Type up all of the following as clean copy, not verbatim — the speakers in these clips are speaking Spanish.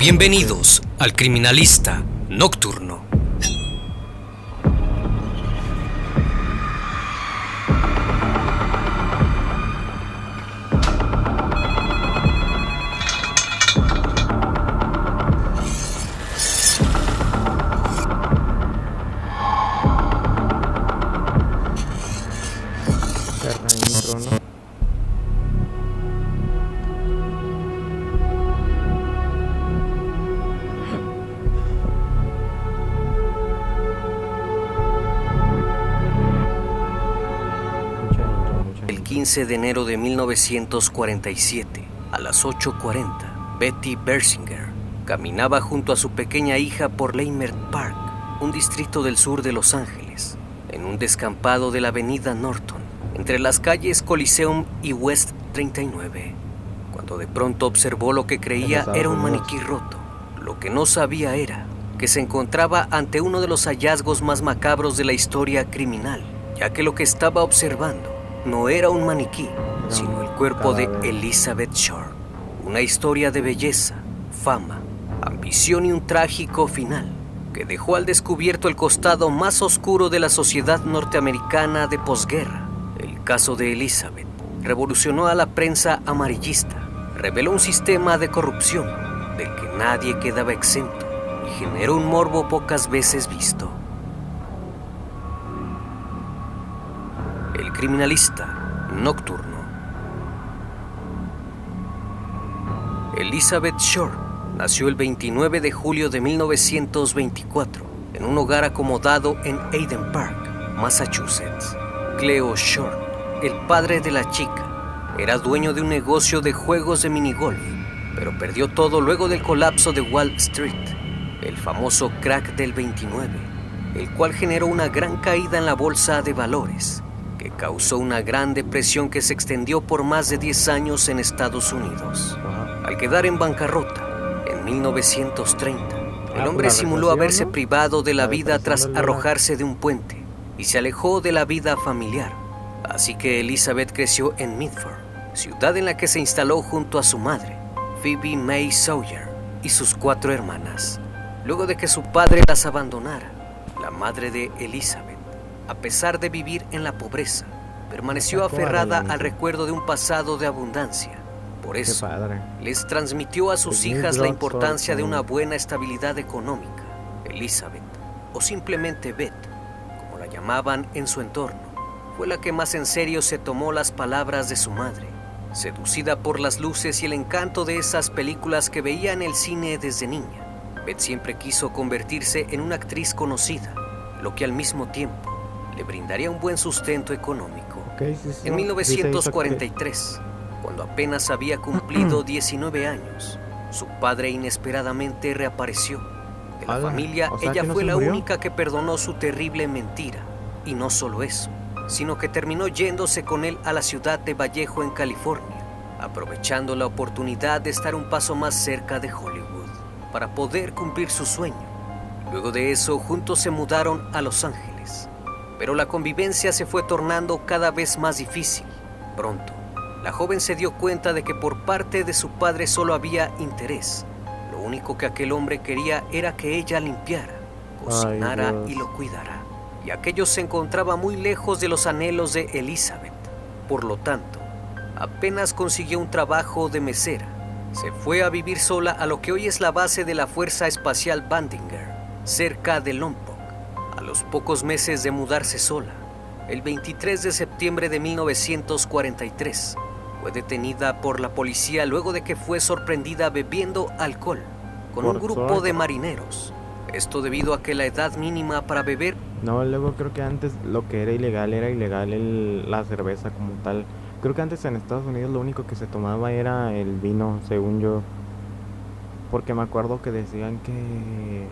Bienvenidos al Criminalista Nocturno. El 15 de enero de 1947, a las 8:40, Betty Bersinger caminaba junto a su pequeña hija por Leimert Park, un distrito del sur de Los Ángeles, en un descampado de la avenida Norton, entre las calles Coliseum y West 39, cuando de pronto observó lo que creía era un maniquí roto. Lo que no sabía era que se encontraba ante uno de los hallazgos más macabros de la historia criminal, ya que lo que estaba observando no era un maniquí, sino el cuerpo de Elizabeth Short. Una historia de belleza, fama, ambición y un trágico final que dejó al descubierto el costado más oscuro de la sociedad norteamericana de posguerra. El caso de Elizabeth revolucionó a la prensa amarillista, reveló un sistema de corrupción del que nadie quedaba exento y generó un morbo pocas veces visto. El Criminalista Nocturno. Elizabeth Short nació el 29 de julio de 1924 en un hogar acomodado en Eden Park, Massachusetts. Cleo Short, el padre de la chica, era dueño de un negocio de juegos de minigolf, pero perdió todo luego del colapso de Wall Street, el famoso crack del 29, el cual generó una gran caída en la bolsa de valores, que causó una gran depresión que se extendió por más de 10 años en Estados Unidos. Al quedar en bancarrota en 1930, el hombre simuló haberse privado de la vida tras arrojarse de un puente y se alejó de la vida familiar. Así que Elizabeth creció en Medford, ciudad en la que se instaló junto a su madre, Phoebe May Sawyer, y sus 4 hermanas. Luego de que su padre las abandonara, la madre de Elizabeth, a pesar de vivir en la pobreza, permaneció aferrada al recuerdo de un pasado de abundancia. Por eso, les transmitió a sus hijas la importancia de una buena estabilidad económica. Elizabeth, o simplemente Beth, como la llamaban en su entorno, fue la que más en serio se tomó las palabras de su madre. Seducida por las luces y el encanto de esas películas que veía en el cine desde niña, Beth siempre quiso convertirse en una actriz conocida, lo que al mismo tiempo le brindaría un buen sustento económico. En 1943, cuando apenas había cumplido 19 años, su padre inesperadamente reapareció. De la familia, ella fue la única que perdonó su terrible mentira. Y no solo eso, sino que terminó yéndose con él a la ciudad de Vallejo, en California, aprovechando la oportunidad de estar un paso más cerca de Hollywood, para poder cumplir su sueño. Luego de eso, juntos se mudaron a Los Ángeles. Pero la convivencia se fue tornando cada vez más difícil. Pronto, la joven se dio cuenta de que por parte de su padre solo había interés. Lo único que aquel hombre quería era que ella limpiara, cocinara y lo cuidara. Y aquello se encontraba muy lejos de los anhelos de Elizabeth. Por lo tanto, apenas consiguió un trabajo de mesera. Se fue a vivir sola a lo que hoy es la base de la Fuerza Espacial Vandinger, cerca de Lompoc. A los pocos meses de mudarse sola, el 23 de septiembre de 1943, fue detenida por la policía luego de que fue sorprendida bebiendo alcohol con un grupo de marineros. Esto debido a que la edad mínima para beber... No, luego creo que antes lo que era ilegal la cerveza como tal. Creo que antes en Estados Unidos lo único que se tomaba era el vino, según yo. Porque me acuerdo que decían que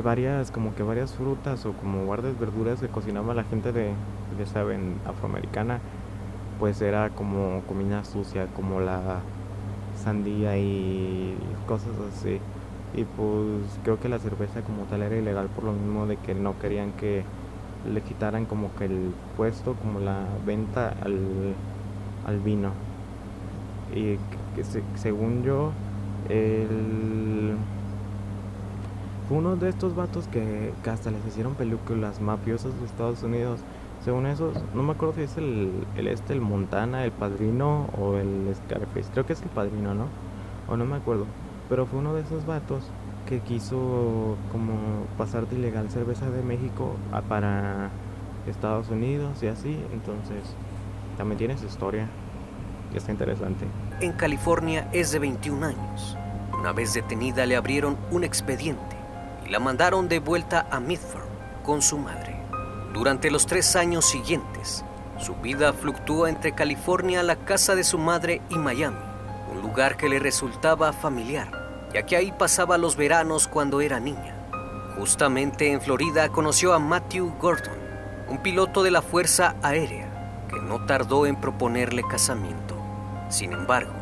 varias frutas o como guardas verduras que cocinaba la gente de saben, afroamericana, pues era como comida sucia, como la sandía y cosas así. Y pues creo que la cerveza como tal era ilegal por lo mismo de que no querían que le quitaran como que el puesto, como la venta al vino. Y que según yo, El... Fue uno de estos vatos que hasta les hicieron películas mafiosos de Estados Unidos. Según esos, no me acuerdo si es el Montana, el Padrino o el Scarface. Creo que es el Padrino, ¿no? O no me acuerdo. Pero fue uno de esos vatos que quiso como pasar de ilegal cerveza de México para Estados Unidos y así. Entonces, también tiene su historia. Y está interesante. En California es de 21 años. Una vez detenida le abrieron un expediente y la mandaron de vuelta a Midford con su madre. Durante los 3 años siguientes, su vida fluctuó entre California, la casa de su madre, y Miami, un lugar que le resultaba familiar, ya que ahí pasaba los veranos cuando era niña. Justamente en Florida conoció a Matthew Gordon, un piloto de la Fuerza Aérea, que no tardó en proponerle casamiento. Sin embargo,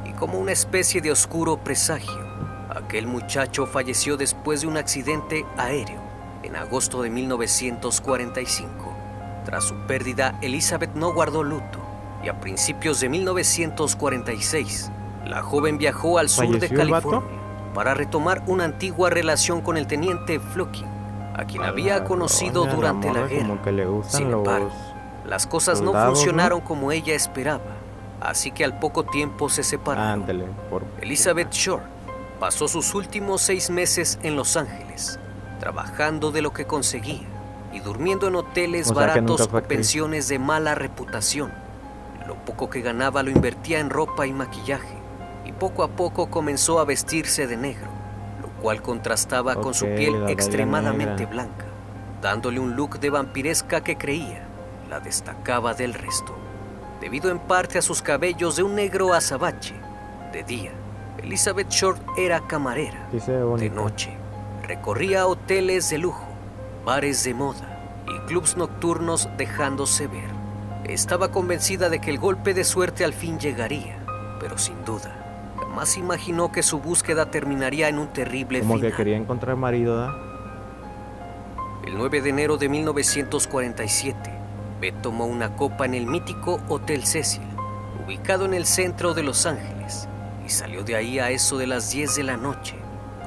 y como una especie de oscuro presagio, aquel muchacho falleció después de un accidente aéreo en agosto de 1945. Tras su pérdida, Elizabeth no guardó luto y a principios de 1946, la joven viajó al sur de California para retomar una antigua relación con el teniente Fluking, a quien había conocido durante la guerra. Sin embargo, las cosas no funcionaron como ella esperaba, así que al poco tiempo se separaron. Elizabeth Short pasó sus últimos 6 meses en Los Ángeles, trabajando de lo que conseguía y durmiendo en hoteles baratos o pensiones de mala reputación. Lo poco que ganaba lo invertía en ropa y maquillaje, y poco a poco comenzó a vestirse de negro, lo cual contrastaba con su piel extremadamente blanca, dándole un look de vampiresca que creía la destacaba del resto. Debido en parte a sus cabellos de un negro azabache, de día, Elizabeth Short era camarera. De noche, recorría hoteles de lujo, bares de moda y clubs nocturnos dejándose ver. Estaba convencida de que el golpe de suerte al fin llegaría, pero sin duda, jamás imaginó que su búsqueda terminaría en un terrible final. Como que quería encontrar marido, ¿da? El 9 de enero de 1947, Beth tomó una copa en el mítico Hotel Cecil, ubicado en el centro de Los Ángeles, y salió de ahí a eso de las 10 de la noche.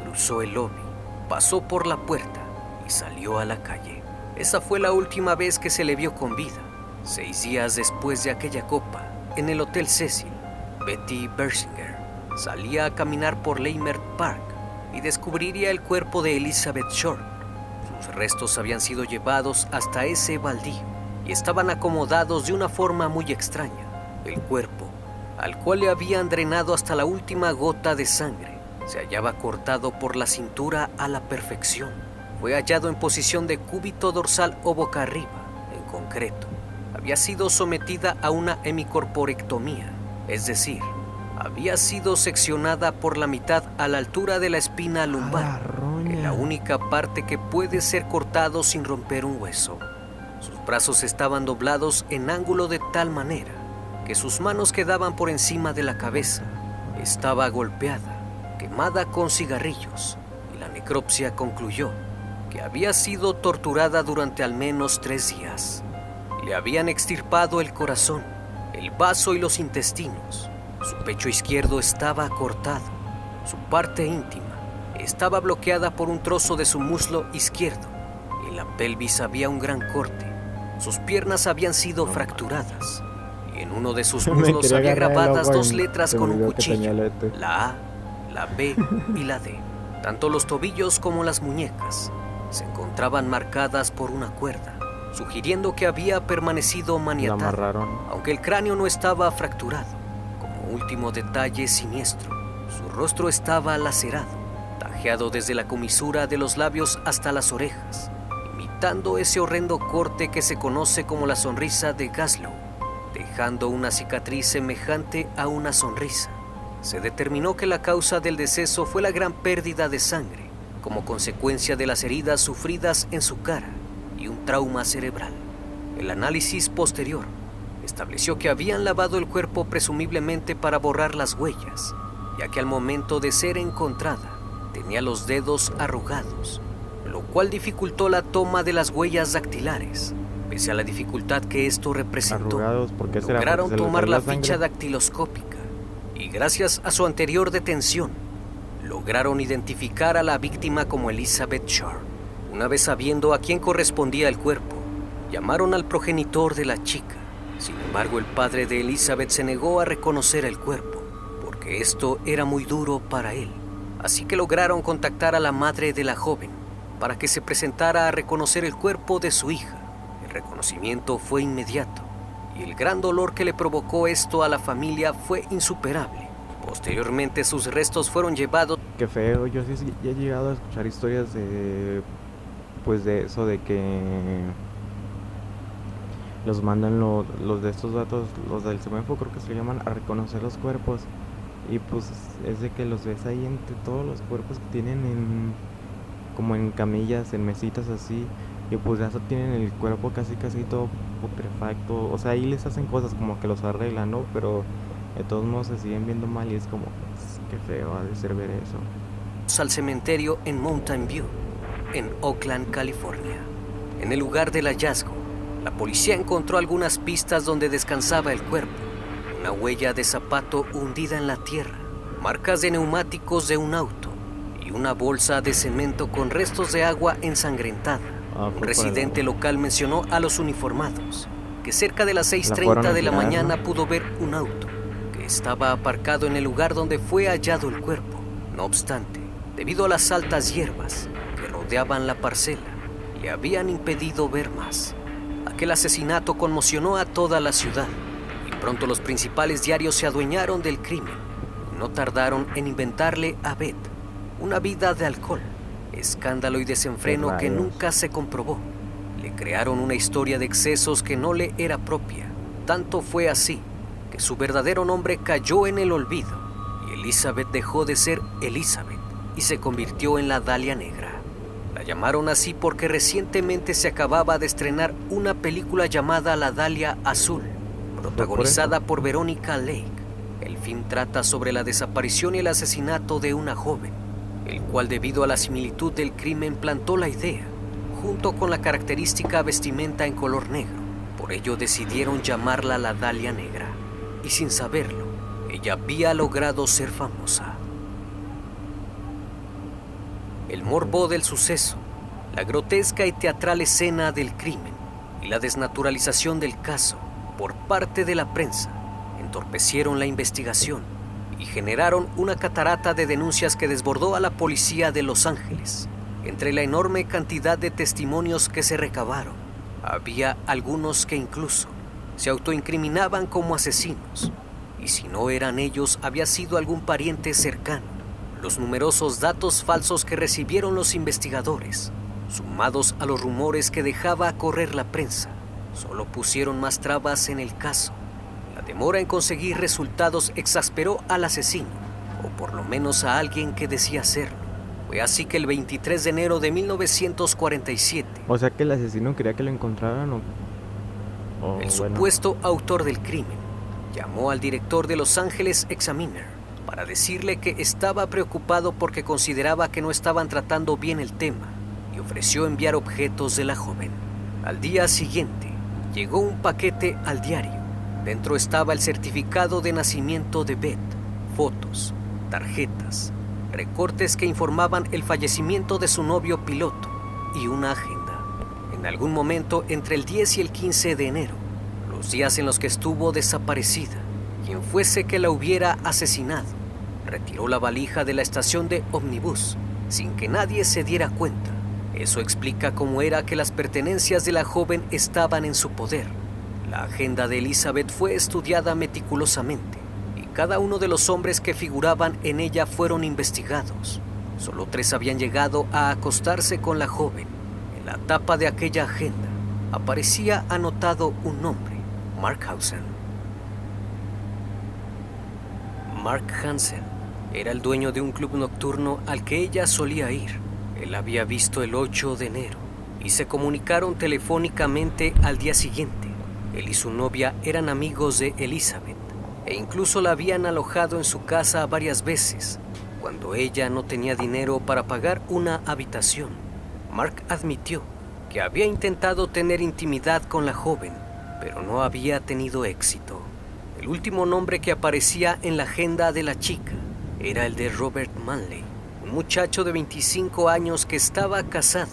Cruzó el lobby, pasó por la puerta y salió a la calle. Esa fue la última vez que se le vio con vida. 6 días después de aquella copa, en el Hotel Cecil, Betty Bersinger salía a caminar por Leimert Park y descubriría el cuerpo de Elizabeth Short. Sus restos habían sido llevados hasta ese baldío y estaban acomodados de una forma muy extraña. El cuerpo, al cual le habían drenado hasta la última gota de sangre, se hallaba cortado por la cintura a la perfección. Fue hallado en posición de cúbito dorsal o boca arriba. En concreto, había sido sometida a una hemicorporectomía, es decir, había sido seccionada por la mitad a la altura de la espina lumbar, en la única parte que puede ser cortado sin romper un hueso. Sus brazos estaban doblados en ángulo de tal manera que sus manos quedaban por encima de la cabeza. Estaba golpeada, quemada con cigarrillos, y la necropsia concluyó que había sido torturada durante al menos 3 días. Le habían extirpado el corazón, el vaso y los intestinos. Su pecho izquierdo estaba cortado. Su parte íntima estaba bloqueada por un trozo de su muslo izquierdo. En la pelvis había un gran corte. Sus piernas habían sido fracturadas. Y en uno de sus muslos había grabadas 2 letras con un cuchillo. La A, la B y la D. Tanto los tobillos como las muñecas se encontraban marcadas por una cuerda, sugiriendo que había permanecido maniatada, aunque el cráneo no estaba fracturado. Como último detalle siniestro, su rostro estaba lacerado, tajeado desde la comisura de los labios hasta las orejas, imitando ese horrendo corte que se conoce como la sonrisa de Gaslow, dejando una cicatriz semejante a una sonrisa. Se determinó que la causa del deceso fue la gran pérdida de sangre, como consecuencia de las heridas sufridas en su cara y un trauma cerebral. El análisis posterior estableció que habían lavado el cuerpo presumiblemente para borrar las huellas, ya que al momento de ser encontrada tenía los dedos arrugados, lo cual dificultó la toma de las huellas dactilares. Pese a la dificultad que esto representó, lograron tomar la ficha dactiloscópica y gracias a su anterior detención, lograron identificar a la víctima como Elizabeth Short. Una vez sabiendo a quién correspondía el cuerpo, llamaron al progenitor de la chica. Sin embargo, el padre de Elizabeth se negó a reconocer el cuerpo, porque esto era muy duro para él. Así que lograron contactar a la madre de la joven para que se presentara a reconocer el cuerpo de su hija. El reconocimiento fue inmediato y el gran dolor que le provocó esto a la familia fue insuperable. Posteriormente, sus restos fueron llevados. Qué feo, yo sí he llegado a escuchar historias de, pues de eso, de que los mandan los de estos datos, los del CEMEFO creo que se llaman, a reconocer los cuerpos. Y pues es de que los ves ahí entre todos los cuerpos que tienen como en camillas, en mesitas así. Y pues ya tienen el cuerpo casi todo putrefacto. O sea, ahí les hacen cosas como que los arreglan, ¿no? Pero de todos modos se siguen viendo mal y es como, pues, qué feo ha de ser ver eso. Al cementerio en Mountain View, en Oakland, California. En el lugar del hallazgo, la policía encontró algunas pistas donde descansaba el cuerpo. Una huella de zapato hundida en la tierra, marcas de neumáticos de un auto y una bolsa de cemento con restos de agua ensangrentada. Un residente local mencionó a los uniformados que cerca de las 6:30 de la mañana pudo ver un auto que estaba aparcado en el lugar donde fue hallado el cuerpo. No obstante, debido a las altas hierbas que rodeaban la parcela, le habían impedido ver más. Aquel asesinato conmocionó a toda la ciudad y pronto los principales diarios se adueñaron del crimen. No tardaron en inventarle a Beth una vida de alcohol, escándalo y desenfreno que nunca se comprobó. Le crearon una historia de excesos que no le era propia. Tanto fue así que su verdadero nombre cayó en el olvido y Elizabeth dejó de ser Elizabeth y se convirtió en la Dalia Negra. La llamaron así porque recientemente se acababa de estrenar una película llamada La Dalia Azul, protagonizada por Veronica Lake. El film trata sobre la desaparición y el asesinato de una joven, el cual debido a la similitud del crimen plantó la idea, junto con la característica vestimenta en color negro. Por ello decidieron llamarla la Dalia Negra, y sin saberlo, ella había logrado ser famosa. El morbo del suceso, la grotesca y teatral escena del crimen y la desnaturalización del caso por parte de la prensa entorpecieron la investigación y generaron una catarata de denuncias que desbordó a la policía de Los Ángeles. Entre la enorme cantidad de testimonios que se recabaron, había algunos que incluso se autoincriminaban como asesinos, y si no eran ellos, había sido algún pariente cercano. Los numerosos datos falsos que recibieron los investigadores, sumados a los rumores que dejaba correr la prensa, solo pusieron más trabas en el caso. La demora en conseguir resultados exasperó al asesino, o por lo menos a alguien que decía serlo. Fue así que el 23 de enero de 1947... O sea que el asesino quería que lo encontraran el supuesto autor del crimen llamó al director de Los Angeles Examiner para decirle que estaba preocupado porque consideraba que no estaban tratando bien el tema y ofreció enviar objetos de la joven. Al día siguiente, llegó un paquete al diario. Dentro estaba el certificado de nacimiento de Beth, fotos, tarjetas, recortes que informaban el fallecimiento de su novio piloto y una agenda. En algún momento entre el 10 y el 15 de enero, los días en los que estuvo desaparecida, quien fuese que la hubiera asesinado, retiró la valija de la estación de ómnibus sin que nadie se diera cuenta. Eso explica cómo era que las pertenencias de la joven estaban en su poder. La agenda de Elizabeth fue estudiada meticulosamente y cada uno de los hombres que figuraban en ella fueron investigados. Solo 3 habían llegado a acostarse con la joven. En la tapa de aquella agenda aparecía anotado un nombre: Mark Hansen. Mark Hansen era el dueño de un club nocturno al que ella solía ir. Él había visto el 8 de enero y se comunicaron telefónicamente al día siguiente. Él y su novia eran amigos de Elizabeth e incluso la habían alojado en su casa varias veces cuando ella no tenía dinero para pagar una habitación. Mark admitió que había intentado tener intimidad con la joven, pero no había tenido éxito. El último nombre que aparecía en la agenda de la chica era el de Robert Manley, un muchacho de 25 años que estaba casado.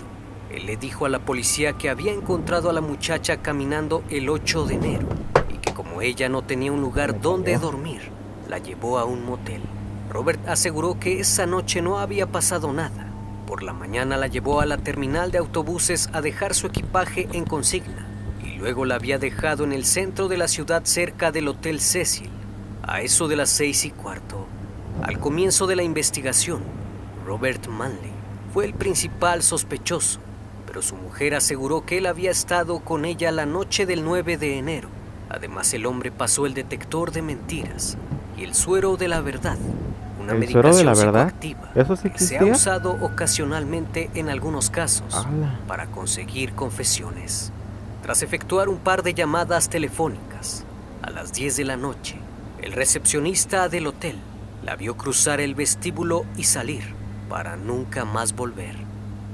Él le dijo a la policía que había encontrado a la muchacha caminando el 8 de enero y que como ella no tenía un lugar donde dormir, la llevó a un motel. Robert aseguró que esa noche no había pasado nada. Por la mañana la llevó a la terminal de autobuses a dejar su equipaje en consigna y luego la había dejado en el centro de la ciudad cerca del Hotel Cecil, a eso de las 6:15. Al comienzo de la investigación, Robert Manley fue el principal sospechoso, pero su mujer aseguró que él había estado con ella la noche del 9 de enero. Además, el hombre pasó el detector de mentiras y el suero de la verdad, una ¿El suero de la medicación verdad? psicoactiva ¿Eso sí que se ha existía? usado ocasionalmente en algunos casos ¡Hala! para conseguir confesiones. Tras efectuar un par de llamadas telefónicas, a las 10 de la noche, el recepcionista del hotel la vio cruzar el vestíbulo y salir para nunca más volver.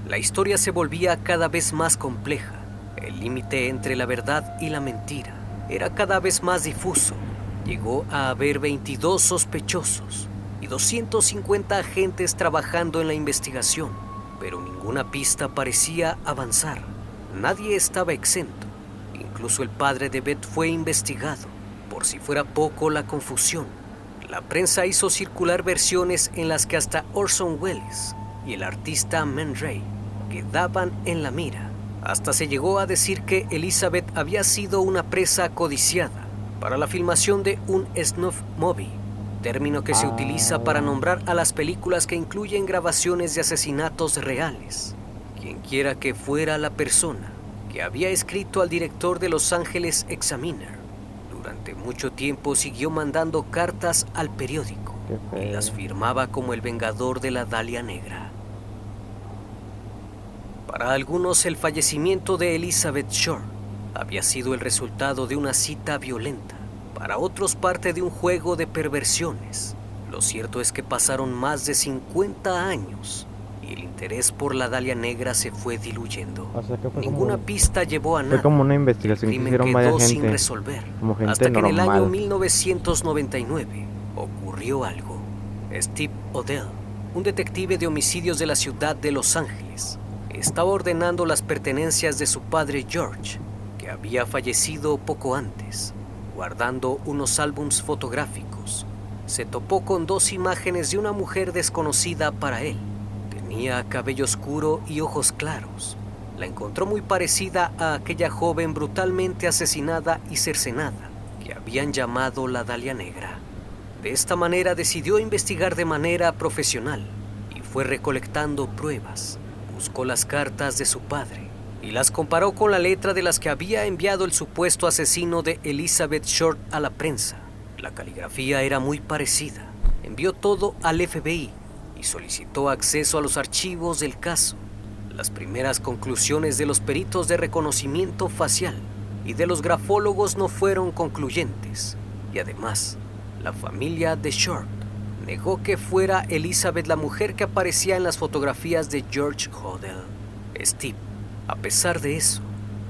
La historia se volvía cada vez más compleja. El límite entre la verdad y la mentira era cada vez más difuso. Llegó a haber 22 sospechosos y 250 agentes trabajando en la investigación, pero ninguna pista parecía avanzar. Nadie estaba exento. Incluso el padre de Beth fue investigado. Por si fuera poco la confusión, la prensa hizo circular versiones en las que hasta Orson Welles y el artista Man Ray quedaban en la mira. Hasta se llegó a decir que Elizabeth había sido una presa codiciada para la filmación de un snuff movie, término que se utiliza para nombrar a las películas que incluyen grabaciones de asesinatos reales. Quienquiera que fuera la persona que había escrito al director de Los Angeles Examiner, durante mucho tiempo siguió mandando cartas al periódico y las firmaba como el vengador de la Dalia Negra. Para algunos, el fallecimiento de Elizabeth Short había sido el resultado de una cita violenta. Para otros, parte de un juego de perversiones. Lo cierto es que pasaron más de 50 años y el interés por la Dalia Negra se fue diluyendo. O sea, que fue Ninguna como, pista llevó a fue nada. como una El investigación que crimen hicieron quedó varias sin gente, resolver, como gente hasta que en el año normal. 1999 ocurrió algo. Steve Odell, un detective de homicidios de la ciudad de Los Ángeles, estaba ordenando las pertenencias de su padre George, que había fallecido poco antes. Guardando unos álbums fotográficos, se topó con dos imágenes de una mujer desconocida para él. Tenía cabello oscuro y ojos claros. La encontró muy parecida a aquella joven brutalmente asesinada y cercenada que habían llamado la Dalia Negra. De esta manera decidió investigar de manera profesional y fue recolectando pruebas. Buscó las cartas de su padre y las comparó con la letra de las que había enviado el supuesto asesino de Elizabeth Short a la prensa. La caligrafía era muy parecida. Envió todo al FBI y solicitó acceso a los archivos del caso. Las primeras conclusiones de los peritos de reconocimiento facial y de los grafólogos no fueron concluyentes. Y además, la familia de Short negó que fuera Elizabeth la mujer que aparecía en las fotografías de George Odell. Steve, a pesar de eso,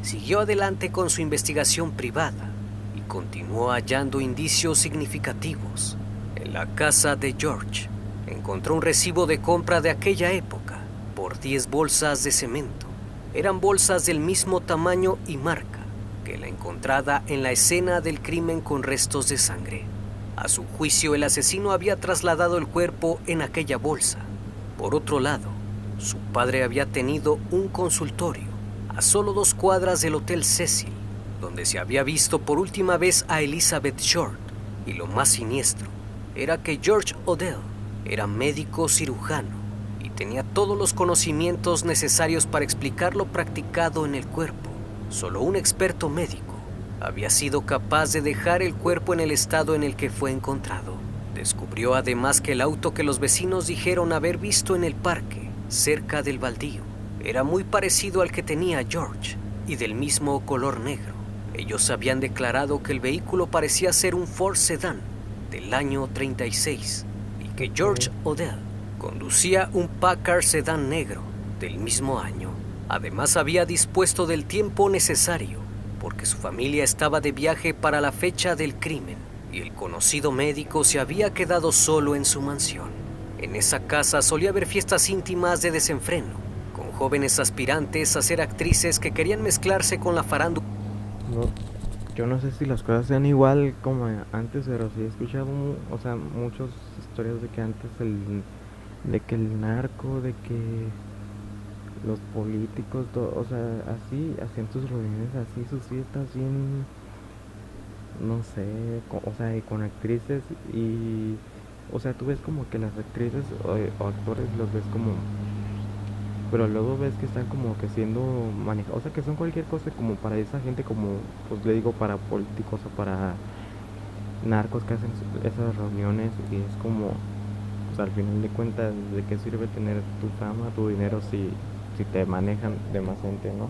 siguió adelante con su investigación privada y continuó hallando indicios significativos. En la casa de George, encontró un recibo de compra de aquella época por 10 bolsas de cemento. Eran bolsas del mismo tamaño y marca que la encontrada en la escena del crimen con restos de sangre. A su juicio, el asesino había trasladado el cuerpo en aquella bolsa. Por otro lado, su padre había tenido un consultorio a solo 2 cuadras del Hotel Cecil, donde se había visto por última vez a Elizabeth Short. Y lo más siniestro era que George Odell era médico cirujano y tenía todos los conocimientos necesarios para explicar lo practicado en el cuerpo. Solo un experto médico había sido capaz de dejar el cuerpo en el estado en el que fue encontrado. Descubrió además que el auto que los vecinos dijeron haber visto en el parque, cerca del baldío, era muy parecido al que tenía George y del mismo color negro. Ellos habían declarado que el vehículo parecía ser un Ford Sedan del año 36 y que George Odell conducía un Packard Sedan negro del mismo año. Además, había dispuesto del tiempo necesario porque su familia estaba de viaje para la fecha del crimen. y el conocido médico se había quedado solo en su mansión. En esa casa solía haber fiestas íntimas de desenfreno, con jóvenes aspirantes a ser actrices que querían mezclarse con la farándula. No, yo no sé si las cosas sean igual como antes, pero sí he escuchado, muchas historias de que antes de que el narco, de que los políticos, todo, así, hacían sus reuniones así, sus fiestas bien, no sé, y con actrices y, tú ves como que las actrices o actores los ves como, pero luego ves que están como que siendo manejados, que son cualquier cosa como para esa gente, como, pues le digo, para políticos o para narcos que hacen esas reuniones y es como, pues al final de cuentas, ¿de qué sirve tener tu fama, tu dinero si te manejan de más gente, no?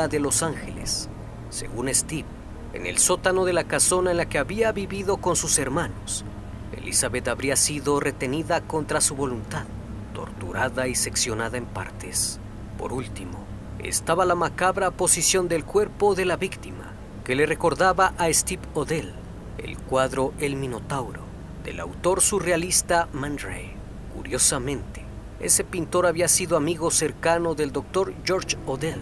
De Los Ángeles. Según Steve, en el sótano de la casona en la que había vivido con sus hermanos, Elizabeth habría sido retenida contra su voluntad, torturada y seccionada en partes. Por último, estaba la macabra posición del cuerpo de la víctima, que le recordaba a Steve Odell, el cuadro El Minotauro, del autor surrealista Man Ray. Curiosamente, ese pintor había sido amigo cercano del doctor George Odell.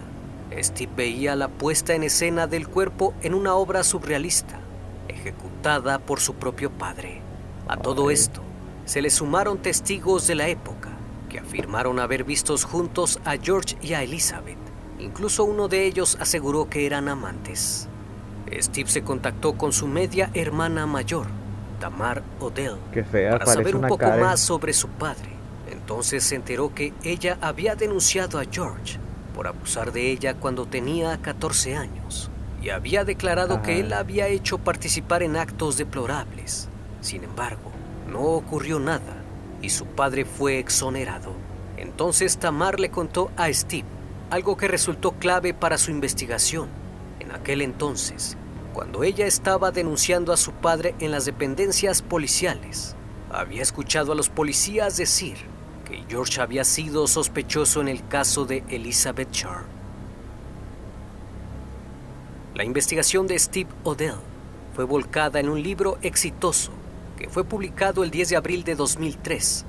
Steve veía la puesta en escena del cuerpo en una obra surrealista, ejecutada por su propio padre. A todo esto, se le sumaron testigos de la época, que afirmaron haber visto juntos a George y a Elizabeth. Incluso uno de ellos aseguró que eran amantes. Steve se contactó con su media hermana mayor, Tamar Odell, para saber un poco más sobre su padre. Entonces se enteró que ella había denunciado a George por abusar de ella cuando tenía 14 años y había declarado que él la había hecho participar en actos deplorables. Sin embargo, no ocurrió nada y su padre fue exonerado. Entonces Tamar le contó a Steve algo que resultó clave para su investigación. En aquel entonces, cuando ella estaba denunciando a su padre en las dependencias policiales, había escuchado a los policías decir que George había sido sospechoso en el caso de Elizabeth Short. La investigación de Steve Odell fue volcada en un libro exitoso que fue publicado el 10 de abril de 2003,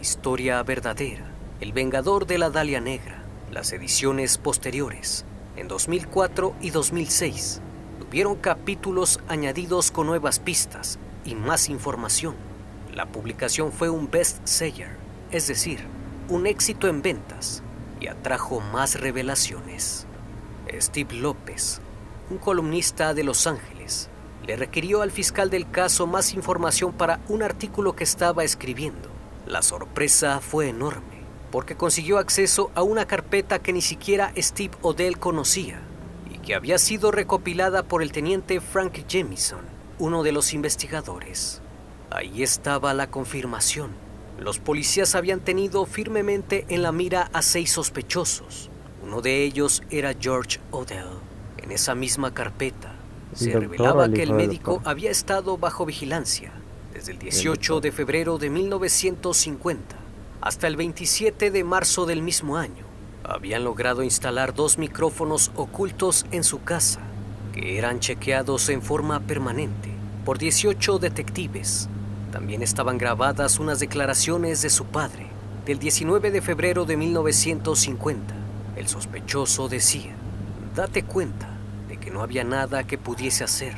Historia verdadera, El vengador de la Dalia Negra. Las ediciones posteriores, en 2004 y 2006, tuvieron capítulos añadidos con nuevas pistas y más información. La publicación fue un bestseller, es decir, un éxito en ventas, y atrajo más revelaciones. Steve López, un columnista de Los Ángeles, le requirió al fiscal del caso más información para un artículo que estaba escribiendo. La sorpresa fue enorme, porque consiguió acceso a una carpeta que ni siquiera Steve Odell conocía y que había sido recopilada por el teniente Frank Jemison, uno de los investigadores. Ahí estaba la confirmación. Los policías habían tenido firmemente en la mira a 6 sospechosos. Uno de ellos era George Odell. En esa misma carpeta se revelaba que el médico había estado bajo vigilancia desde el 18 de febrero de 1950 hasta el 27 de marzo del mismo año. Habían logrado instalar 2 micrófonos ocultos en su casa, que eran chequeados en forma permanente por 18 detectives. También estaban grabadas unas declaraciones de su padre, del 19 de febrero de 1950. El sospechoso decía: «Date cuenta de que no había nada que pudiese hacer.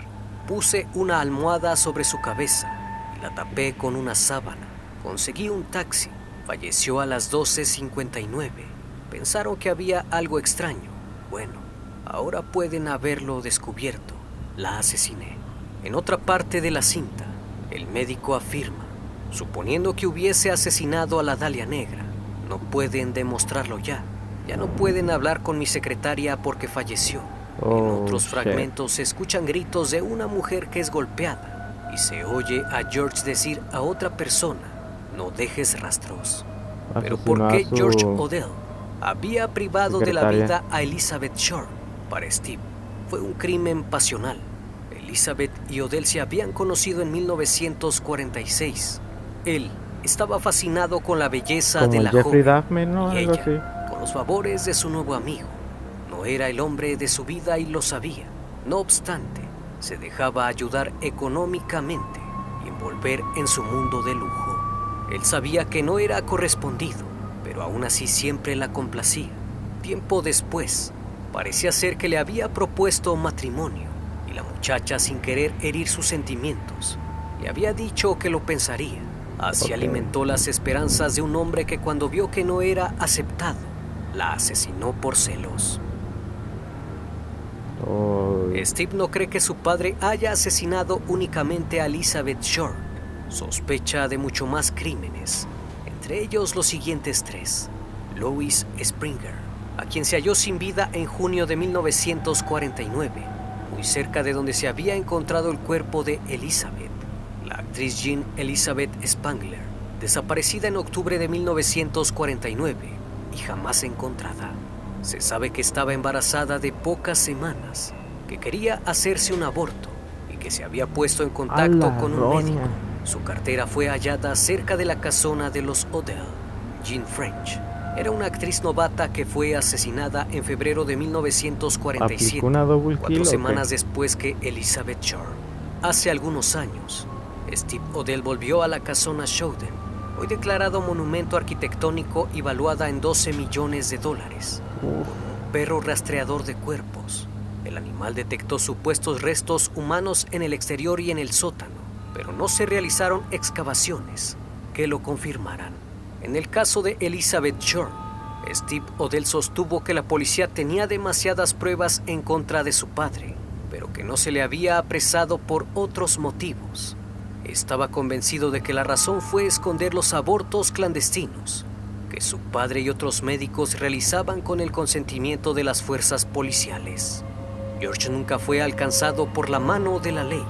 Puse una almohada sobre su cabeza y la tapé con una sábana. Conseguí un taxi. Falleció a las 12:59. Pensaron que había algo extraño. Bueno, ahora pueden haberlo descubierto. La asesiné». En otra parte de la cinta, el médico afirma: «Suponiendo que hubiese asesinado a la Dalia Negra, no pueden demostrarlo ya. Ya no pueden hablar con mi secretaria porque falleció». En otros fragmentos se escuchan gritos de una mujer que es golpeada y se oye a George decir a otra persona: «No dejes rastros». Pero ¿por qué George Odell había privado de la vida a Elizabeth Short? Para Steve, fue un crimen pasional. Elizabeth y Odell se habían conocido en 1946. Él estaba fascinado con la belleza de la Jeffrey joven Duffman, ¿no? y Algo ella así. con los favores de su nuevo amigo. No era el hombre de su vida y lo sabía. No obstante, se dejaba ayudar económicamente y envolver en su mundo de lujo. Él sabía que no era correspondido, pero aún así siempre la complacía. Tiempo después, parecía ser que le había propuesto matrimonio y la muchacha, sin querer herir sus sentimientos, le había dicho que lo pensaría. Así alimentó las esperanzas de un hombre que, cuando vio que no era aceptado, la asesinó por celos. Steve no cree que su padre haya asesinado únicamente a Elizabeth Short. Sospecha de mucho más crímenes, entre ellos los siguientes 3. Lois Springer, a quien se halló sin vida en junio de 1949, muy cerca de donde se había encontrado el cuerpo de Elizabeth. La actriz Jean Elizabeth Spangler, desaparecida en octubre de 1949 y jamás encontrada. Se sabe que estaba embarazada de pocas semanas, que quería hacerse un aborto y que se había puesto en contacto con un médico. Su cartera fue hallada cerca de la casona de los Odell. Jean French era una actriz novata que fue asesinada en febrero de 1947, 4 semanas después que Elizabeth Short. Hace algunos años, Steve Odell volvió a la casona Showden, hoy declarado monumento arquitectónico y valuada en $12 millones, con un perro rastreador de cuerpos. El animal detectó supuestos restos humanos en el exterior y en el sótano, pero no se realizaron excavaciones que lo confirmaran. En el caso de Elizabeth Short, Steve Odell sostuvo que la policía tenía demasiadas pruebas en contra de su padre, pero que no se le había apresado por otros motivos. Estaba convencido de que la razón fue esconder los abortos clandestinos que su padre y otros médicos realizaban con el consentimiento de las fuerzas policiales. George nunca fue alcanzado por la mano de la ley.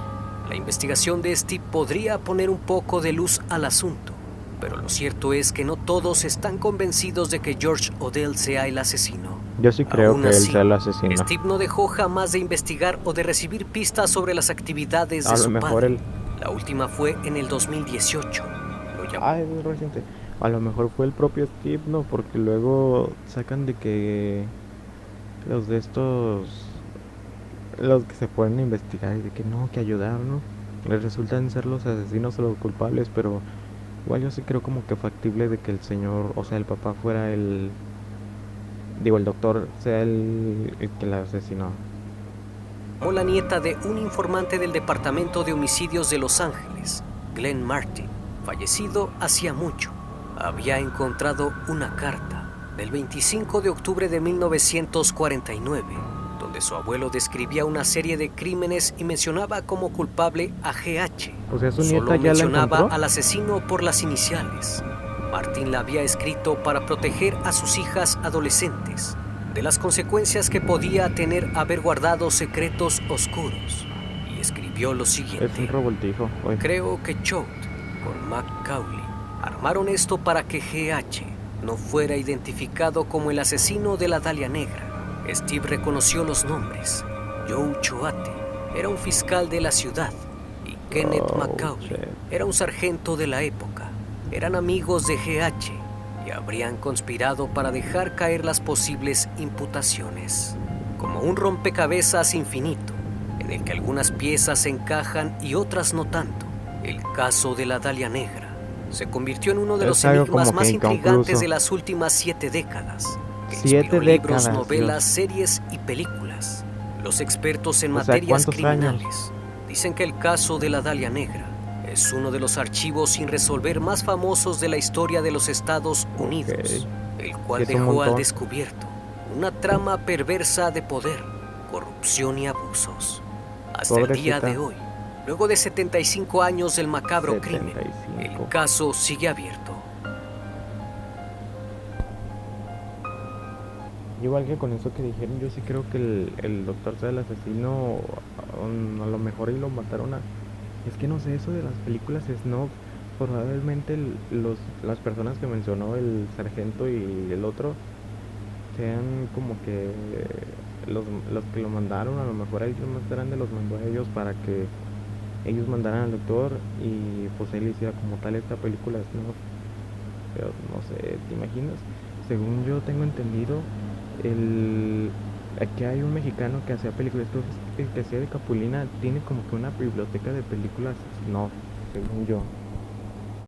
La investigación de Steve podría poner un poco de luz al asunto, pero lo cierto es que no todos están convencidos de que George Odell sea el asesino. Yo sí creo Aún que así, él sea el asesino. Steve no dejó jamás de investigar o de recibir pistas sobre las actividades de su padre. La última fue en el 2018. Es reciente. A lo mejor fue el propio Steve, ¿no? Porque luego sacan de que los de estos, los que se pueden investigar, y de que no, que ayudaron, ¿no? Les resultan ser los asesinos o los culpables, pero igual yo sí creo como que factible de que el señor, o sea, el papá fuera el doctor sea el que la asesinó. La nieta de un informante del Departamento de Homicidios de Los Ángeles, Glenn Martin, fallecido hacía mucho, había encontrado una carta del 25 de octubre de 1949, donde su abuelo describía una serie de crímenes y mencionaba como culpable a G.H. O sea, su Solo nieta ya la mencionaba encontró. al asesino por las iniciales. Martin la había escrito para proteger a sus hijas adolescentes de las consecuencias que podía tener haber guardado secretos oscuros, y escribió lo siguiente: Es un revoltijo. creo que Choate con McCauley armaron esto para que G.H. no fuera identificado como el asesino de la Dalia Negra. Steve reconoció los nombres. Joe Choate era un fiscal de la ciudad y Kenneth McCauley era un sargento de la época. Eran amigos de G.H. y habrían conspirado para dejar caer las posibles imputaciones. Como un rompecabezas infinito, en el que algunas piezas se encajan y otras no tanto, el caso de la Dalia Negra se convirtió en uno de los enigmas más intrigantes de las últimas 7 décadas, que inspiró libros, novelas, series y películas. Los expertos en materias criminales dicen que el caso de la Dalia Negra es uno de los archivos sin resolver más famosos de la historia de los Estados Unidos, el cual dejó al descubierto una trama perversa de poder, corrupción y abusos. Hasta el día de hoy, luego de 75 años del macabro crimen, el caso sigue abierto. Igual que con eso que dijeron, yo sí creo que el doctor sea el asesino. A lo mejor y lo mataron a... Es que no sé, eso de las películas Snob, probablemente las personas que mencionó el sargento y el otro sean como que los que lo mandaron. A lo mejor ellos más grande los mandó a ellos para que ellos mandaran al doctor y pues él hiciera como tal esta película Snob. Pero no sé, ¿te imaginas? Según yo tengo entendido, aquí hay un mexicano que hacía películas, creo el que hacía de Capulina tiene como que una biblioteca de películas, no, según yo.